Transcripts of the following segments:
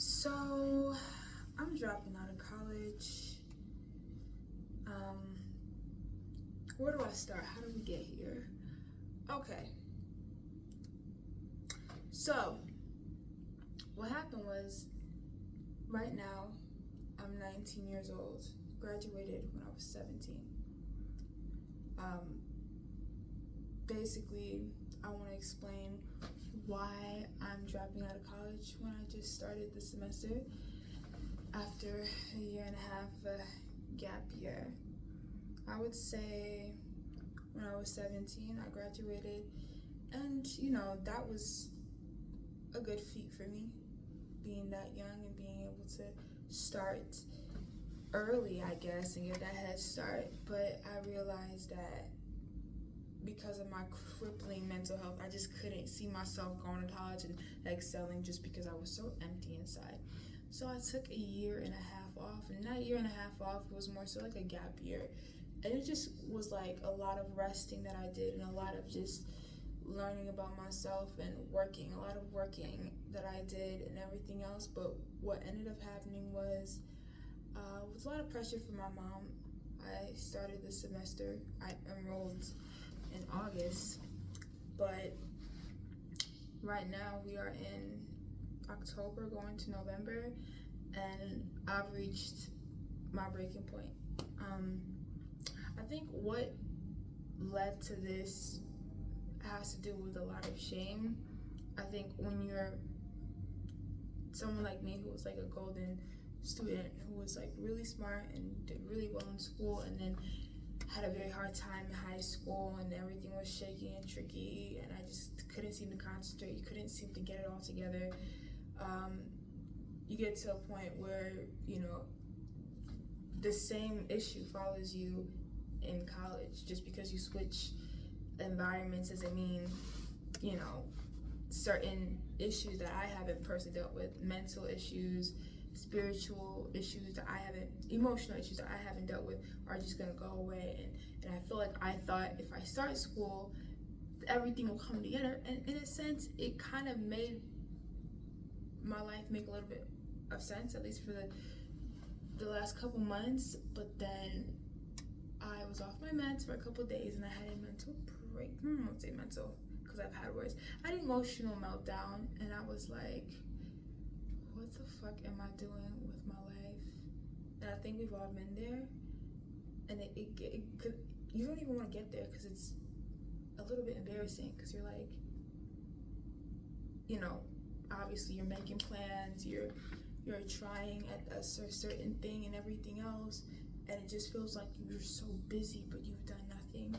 So, I'm dropping out of college. Where do I start? How do we get here? Okay. So, what happened was, right now, I'm 19 years old. Graduated when I was 17. Basically, I want to explain why I'm dropping out of college when I just started the semester after a year and a half of a gap year. I would say when I was 17, I graduated, and that was a good feat for me, being that young and being able to start early, I guess, and get that head start. But I realized that because of my crippling mental health, I just couldn't see myself going to college and excelling just because I was so empty inside. So I took a year and a half off, and that year and a half off was more so like a gap year. And it just was like a lot of resting that I did, and a lot of just learning about myself and working, a lot of working that I did and everything else. But what ended up happening was a lot of pressure from my mom. I started the semester, I enrolled in August, but right now we are in October going to November, and I've reached my breaking point. I think what led to this has to do with a lot of shame. I think when you're someone like me who was like a golden student, who was like really smart and did really well in school, and then had a very hard time in high school, and everything was shaky and tricky, and I just couldn't seem to concentrate. You couldn't seem to get it all together. You get to a point where the same issue follows you in college. Just because you switch environments doesn't mean certain issues that I haven't personally dealt with, mental issues, spiritual issues that I haven't, emotional issues that I haven't dealt with, are just gonna go away. And I feel like I thought if I start school, everything will come together. And in a sense, it kind of made my life make a little bit of sense, at least for the last couple months. But then I was off my meds for a couple days, and I had a mental break. I won't say mental, because I've had worse. I had an emotional meltdown, and I was like, what the fuck am I doing with my life? And I think we've all been there. And you don't even want to get there, because it's a little bit embarrassing, because you're like, obviously you're making plans, you're trying at a certain thing and everything else, and it just feels like you're so busy but you've done nothing.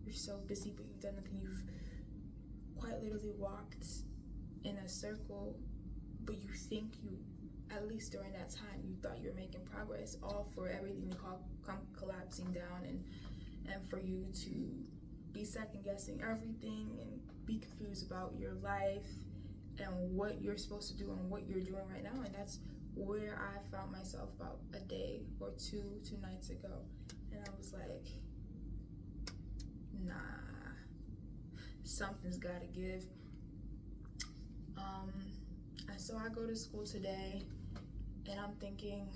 You're so busy but you've done nothing. You've quite literally walked in a circle, but you think at least during that time, you thought you were making progress, all for everything to come collapsing down, and for you to be second guessing everything and be confused about your life and what you're supposed to do and what you're doing right now. And that's where I found myself about a day or two nights ago. And I was like, nah, something's gotta give. And so I go to school today, and I'm thinking,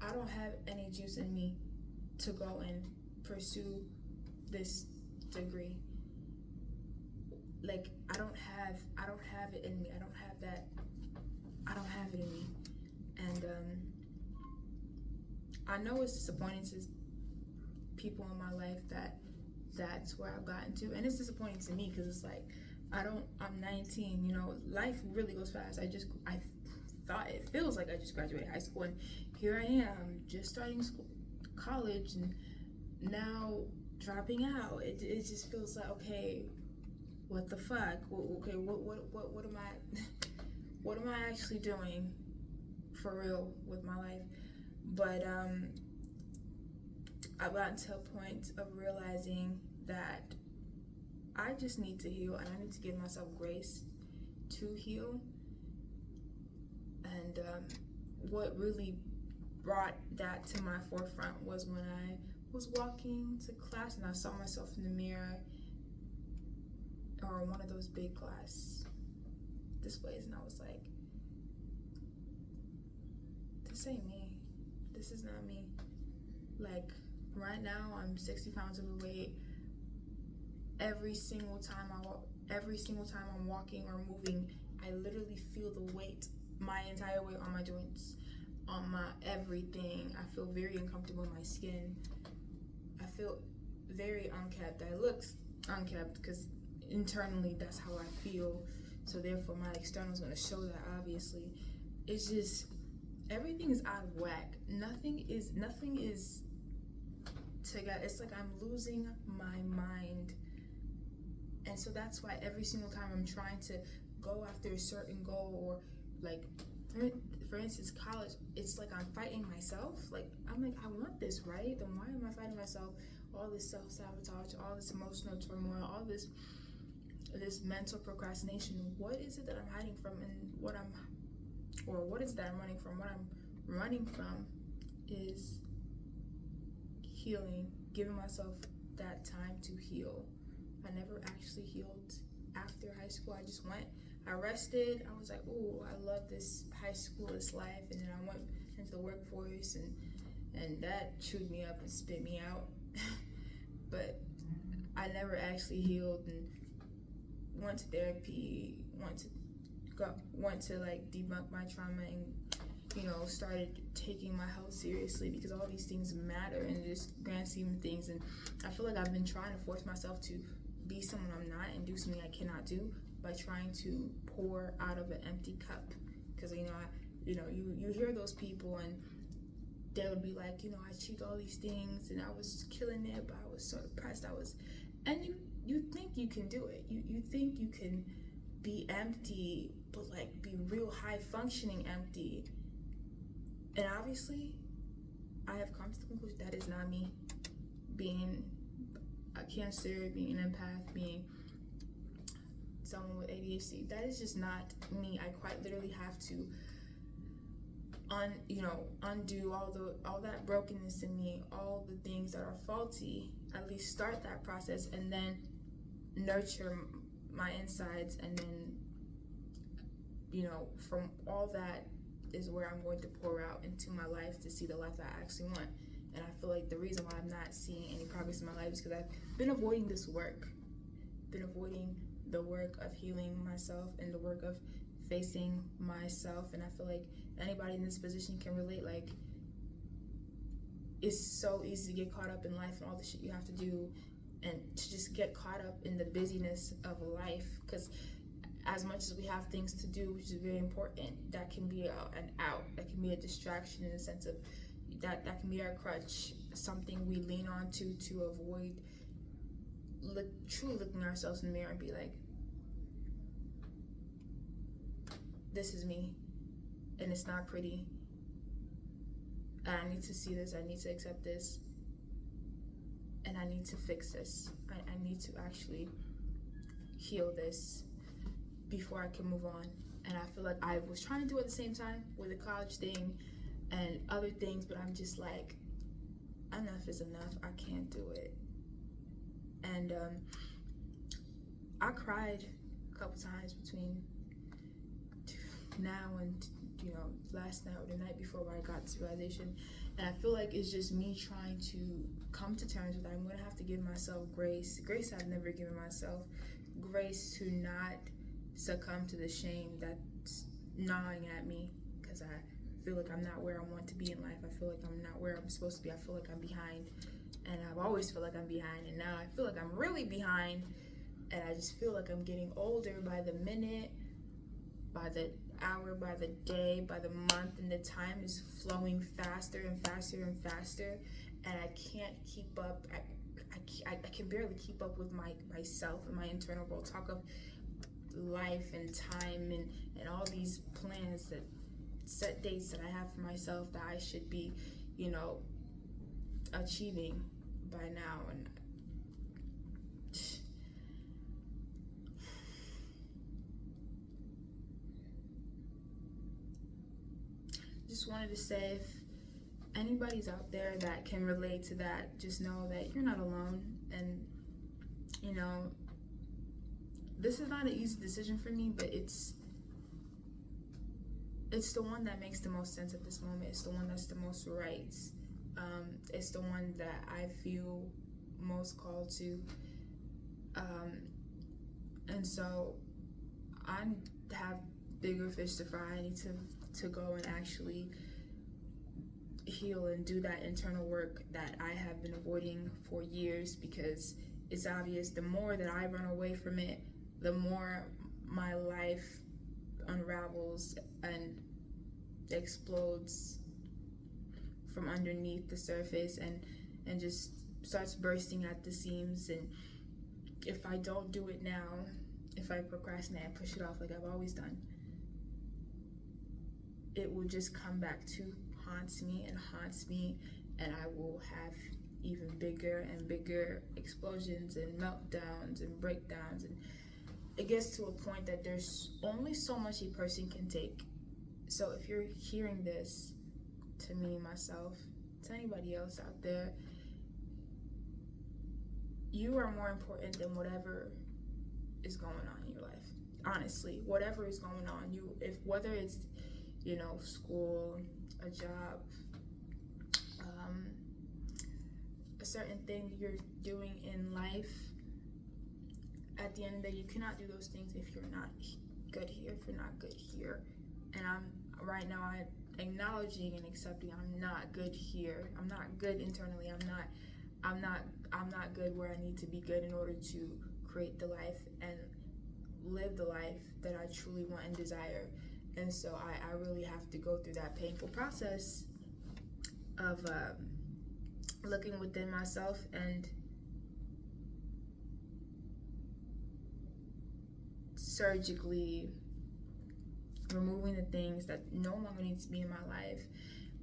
I don't have any juice in me to go and pursue this degree. Like, I don't have it in me. I don't have it in me. And I know it's disappointing to people in my life that's where I've gotten to, and it's disappointing to me, because it's like, I'm 19, life really goes fast. I thought, it feels like I just graduated high school, and here I am just starting college, and now dropping out. It just feels like, okay, what the fuck? Okay, what am I what am I actually doing for real with my life? But I've gotten to a point of realizing that I just need to heal, and I need to give myself grace to heal. And what really brought that to my forefront was when I was walking to class, and I saw myself in the mirror, or one of those big glass displays, and I was like, this ain't me. This is not me. Like, right now, I'm 60 pounds overweight. Every single time I'm walking or moving, I literally feel the weight, my entire weight on my joints, on my everything. I feel very uncomfortable in my skin. I feel very unkept. I look unkept because internally that's how I feel. So therefore my external is going to show that, obviously. It's just, everything is out of whack. Nothing is together. It's like I'm losing my mind. And so that's why every single time I'm trying to go after a certain goal, or like, for instance, college, it's like I'm fighting myself. Like, I'm like, I want this, right? Then why am I fighting myself? All this self-sabotage, all this emotional turmoil, all this mental procrastination. What is it that I'm hiding from, and what is it that I'm running from? What I'm running from is healing, giving myself that time to heal. I never actually healed after high school. I just went, I rested. I was like, oh, I love this high school, this life. And then I went into the workforce, and that chewed me up and spit me out. But I never actually healed, and went to therapy, went to like debunk my trauma, and started taking my health seriously, because all these things matter in this grand scheme of things. And I feel like I've been trying to force myself to be someone I'm not and do something I cannot do by trying to pour out of an empty cup. Because you hear those people, and they would be like, I achieved all these things and I was killing it, but I was so depressed. And you think you can do it. You think you can be empty, but like be real high functioning empty. And obviously, I have come to the conclusion that is not me. Being a Cancer, being an empath, being someone with ADHD, that is just not me. I quite literally have to undo all that brokenness in me, all the things that are faulty. At least start that process, and then nurture my insides, and then from all that is where I'm going to pour out into my life to see the life that I actually want. And I feel like the reason why I'm not seeing any progress in my life is because I've been avoiding this work, been avoiding the work of healing myself and the work of facing myself. And I feel like anybody in this position can relate. Like, it's so easy to get caught up in life and all the shit you have to do, and to just get caught up in the busyness of life. Because as much as we have things to do, which is very important, that can be an out. That can be a distraction, in the sense of that can be our crutch, something we lean on to avoid truly looking ourselves in the mirror and be like, this is me, and it's not pretty, and I need to see this, I need to accept this, and I need to fix this. I need to actually heal this before I can move on. And I feel like I was trying to do it at the same time with the college thing and other things, but I'm just like, enough is enough. I can't do it. And I cried a couple times between now and last night or the night before, when I got this realization. And I feel like it's just me trying to come to terms with that. I'm gonna have to give myself grace I've never given myself, grace to not succumb to the shame that's gnawing at me, because I feel like I'm not where I want to be in life. I feel like I'm not where I'm supposed to be. I feel like I'm behind, and I've always felt like I'm behind, and now I feel like I'm really behind. And I just feel like I'm getting older by the minute, by the hour, by the day, by the month, and the time is flowing faster and faster and faster, and I can't keep up. I can barely keep up with myself and my internal world. Talk of life and time and all these plans, that set dates that I have for myself that I should be achieving by now. And just wanted to say, if anybody's out there that can relate to that, just know that you're not alone. And this is not an easy decision for me, but it's it's the one that makes the most sense at this moment. It's the one that's the most right. It's the one that I feel most called to. And so I have bigger fish to fry. I need to go and actually heal and do that internal work that I have been avoiding for years, because it's obvious the more that I run away from it, the more my life unravels and explodes from underneath the surface and just starts bursting at the seams. And if I don't do it now, if I procrastinate and push it off like I've always done, it will just come back to haunt me, and I will have even bigger and bigger explosions and meltdowns and breakdowns. And it gets to a point that there's only so much a person can take. So if you're hearing this, to me, myself, to anybody else out there, you are more important than whatever is going on in your life. Honestly, whatever is going on, whether it's, school, a job, a certain thing you're doing in life, at the end of the day, you cannot do those things if you're not good here, if you're not good here. And I'm acknowledging and accepting I'm not good here. I'm not good internally. I'm not good where I need to be good in order to create the life and live the life that I truly want and desire. And so I really have to go through that painful process of looking within myself and surgically removing the things that no longer need to be in my life,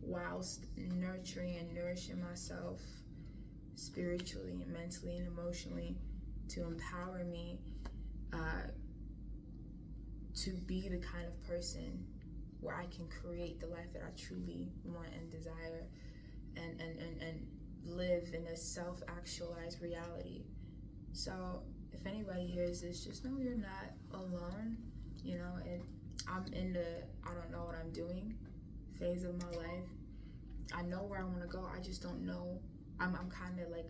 whilst nurturing and nourishing myself spiritually and mentally and emotionally to empower me to be the kind of person where I can create the life that I truly want and desire, and live in a self-actualized reality. So if anybody hears this, just know you're not alone. And I'm in the I don't know what I'm doing phase of my life. I know where I want to go. I just don't know. I'm kind of like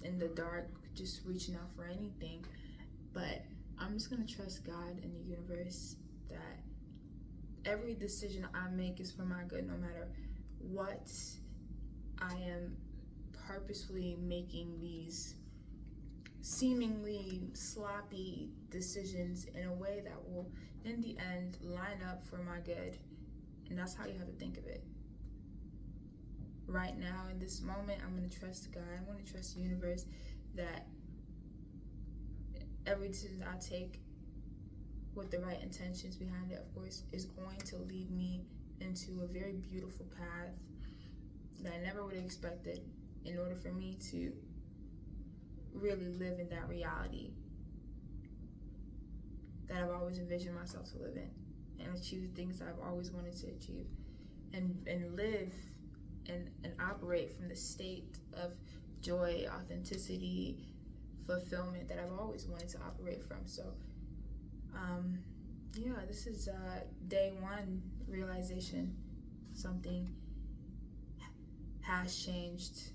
in the dark, just reaching out for anything. But I'm just going to trust God and the universe that every decision I make is for my good, no matter what. I am purposefully making these seemingly sloppy decisions in a way that will, in the end, line up for my good. And that's how you have to think of it. Right now, in this moment, I'm going to trust God. I'm going to trust the universe that every decision I take with the right intentions behind it, of course, is going to lead me into a very beautiful path that I never would have expected, in order for me to really live in that reality that I've always envisioned myself to live in, and achieve the things that I've always wanted to achieve, and live and operate from the state of joy, authenticity, fulfillment that I've always wanted to operate from. So this is day one realization. Something has changed,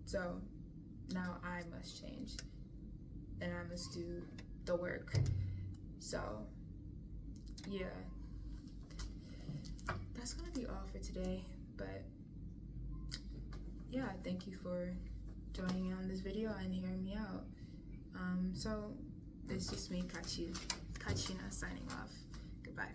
so now I must change, and I must do the work. So that's gonna be all for today. But thank you for joining me on this video and hearing me out. So it's just me, Kachina, signing off. Goodbye.